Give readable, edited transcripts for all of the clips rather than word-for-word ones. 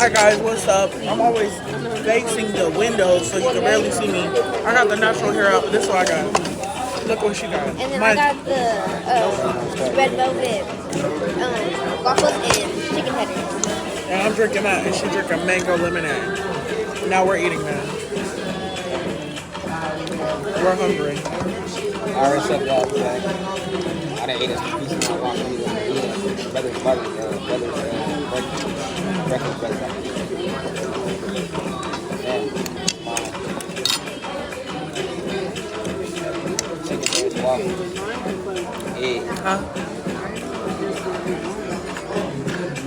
Hi guys, what's up? I'm always facing the window so you can barely see me. I got the natural hair out, but this is what I got. Look what she got. And then I got the red velvet waffles and chicken tenders. And I'm drinking that, and she drinking mango lemonade. Now we're eating, man. We're hungry. I already said that today. I didn't eat a piece of my walk. I didn't eat it. Breakfast, chicken, waffles, egg. Huh?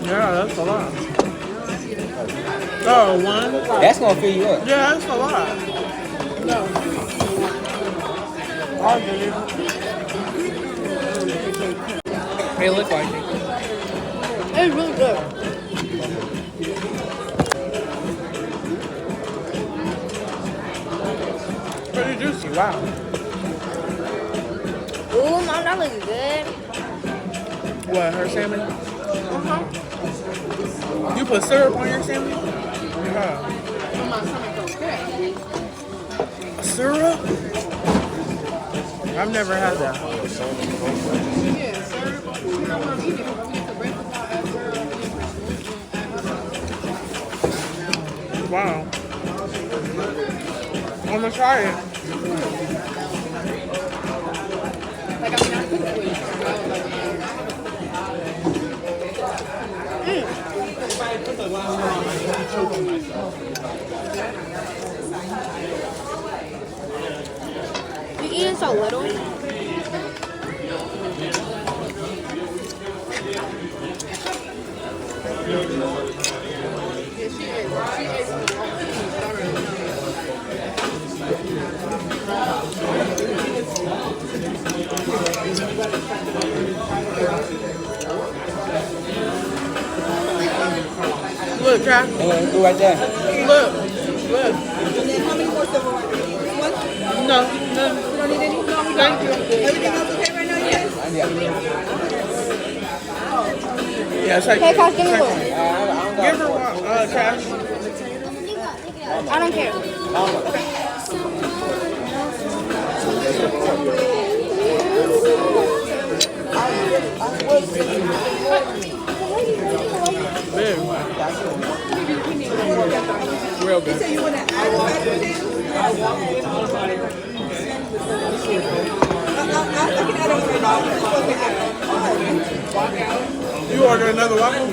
Yeah, that's a lot. Oh, one? That's gonna fill you up. Yeah, that's a lot. No. I'll get it. It look like it. It's really good. Pretty juicy, wow. Ooh, mom, that looks good. What, her salmon? You put syrup on your salmon? Yeah. Syrup? I've never had that. Wow. I'm gonna try it. You eating so little? Look, Jack. Go right there. Look. Look. How many more silverware? One? No, no. You don't need any? Thank you. Everything else okay right now? Yes? Yeah, take Hey, it. Cash, give me Take one. it. Give her one, Cash. I don't care. Big. Real good. So you want to add the mashed potatoes? I can add it right now. You order another waffle?